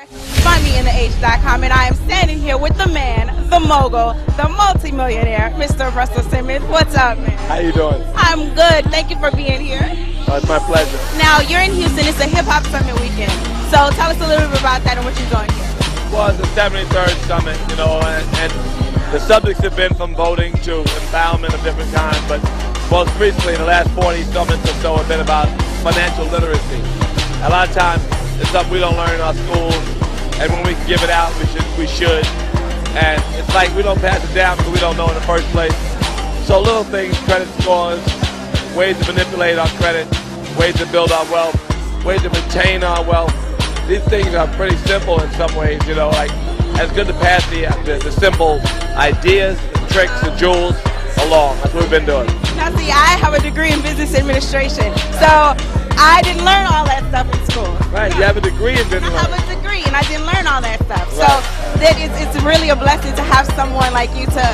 Find me in theH.com, and I am standing here with the man, the mogul, the multimillionaire, Mr. Russell Simmons. What's up, man? How you doing? I'm good. Thank you for being here. It's my pleasure. Now, you're in Houston. It's a hip-hop summit weekend. So tell us a little bit about that and what you're doing here. Well, it's the 73rd summit, you know, and the subjects have been from voting to empowerment of different kinds, but most recently, in the last 40 summits or so, have been about financial literacy. A lot of times, it's something we don't learn in our schools, and when we can give it out, we should. And it's like we don't pass it down because we don't know in the first place. So little things, credit scores, ways to manipulate our credit, ways to build our wealth, ways to maintain our wealth. These things are pretty simple in some ways, you know, like it's good to pass the simple ideas, the tricks, the jewels along. That's what we've been doing. Now see, I have a degree in business administration, so I didn't learn all that stuff in school. Right, you have a degree in business. I have a degree and I didn't learn all that stuff. Right. So it's really a blessing to have someone like you to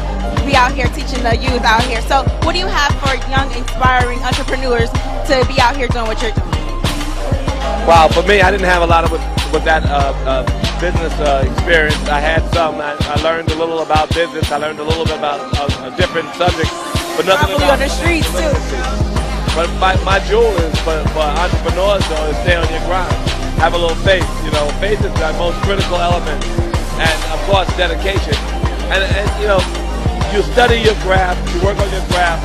be out here teaching the youth out here. So what do you have for young, inspiring entrepreneurs to be out here doing what you're doing? Wow, for me, I didn't have a lot of with that business experience. I had some. I learned a little about business. I learned a little bit about a different subject, but nothing Probably on the streets too. But my jewel is for entrepreneurs though is stay on your grind. Have a little faith. You know, faith is the most critical element, and of course dedication. And you know, you study your craft, you work on your craft,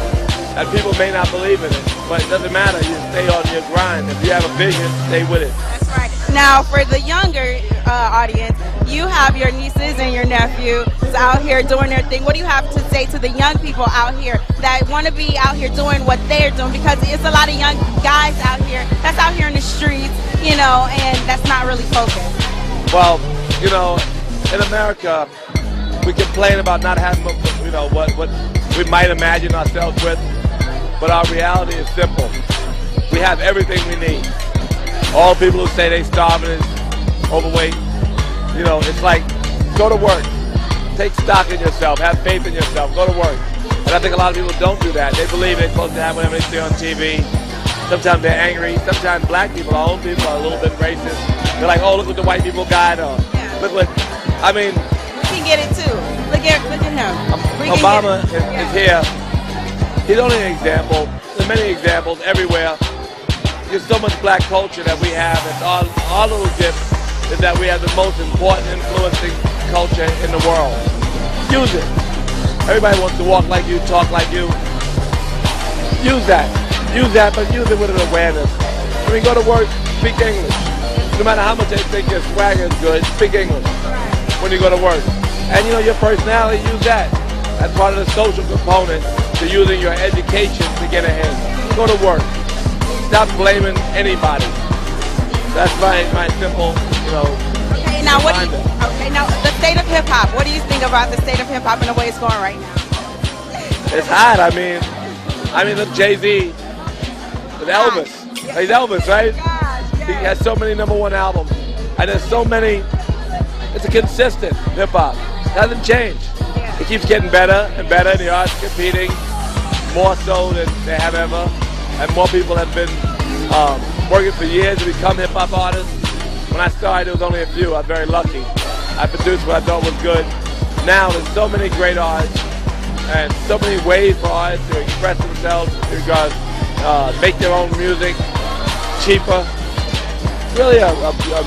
and people may not believe in it, but it doesn't matter. You stay on your grind. If you have a vision, stay with it. That's right. Now, for the younger audience, you have your nieces and your nephews out here doing their thing. What do you have to say to the young people out here that want to be out here doing what they're doing? Because it's a lot of young guys out here that's out here in the streets, you know, and that's not really focused. Well, you know, in America, we complain about not having, you know, what we might imagine ourselves with, but our reality is simple. We have everything we need. All people who say they starving is overweight. You know, it's like, go to work. Take stock in yourself. Have faith in yourself. Go to work. And I think a lot of people don't do that. They believe they're supposed to have whatever they see on TV. Sometimes they're angry. Sometimes black people, our own people, are a little bit racist. They're like, oh, look what the white people got. Or look what, I mean. We can get it too. Look at him. Obama is here. He's only an example. There's many examples everywhere. There's so much black culture that we have. It's our little gift is that we have the most important influencing culture in the world. Use it. Everybody wants to walk like you, talk like you. Use that. Use that, but use it with an awareness. When you go to work, speak English. No matter how much they think your swagger is good, speak English when you go to work. And you know, your personality, use that. That's part of the social component to using your education to get ahead. Go to work. Stop blaming anybody. That's my simple, you know. Okay, now now the state of hip hop. What do you think about the state of hip hop and the way it's going right now? It's hot. I mean, look, Jay-Z with Elvis. He's Elvis, right? He has so many #1 albums, and there's so many. It's a consistent hip hop. It hasn't changed. It keeps getting better and better. The arts competing more so than they have ever. And more people have been working for years to become hip-hop artists. When I started, there was only a few. I was very lucky. I produced what I thought was good. Now, there's so many great artists and so many ways for artists to express themselves, to make their own music cheaper. It's really a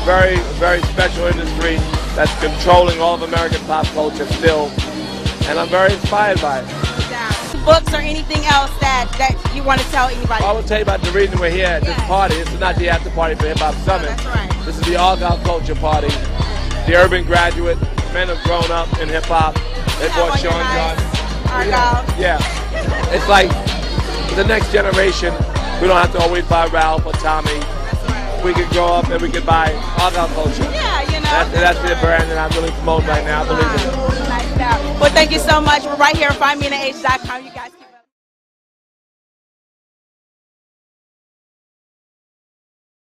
very, very special industry that's controlling all of American pop culture still. And I'm very inspired by it. Books or anything else that you want to tell anybody? I will tell you about the reason we're here at this party. This is not the after party for Hip Hop Summit. That's right. This is the Argyle Culture Party. The urban graduate, men have grown up in hip hop. They bought Sean John. Argyle. Yeah. It's like the next generation. We don't have to always buy Ralph or Tommy. We can grow up and we can buy Argyle Culture. Yeah, you know. That's the brand that I'm really promoting right now. I believe in it. Well, thank you so much. We're right here. Find me in theH.com. You guys.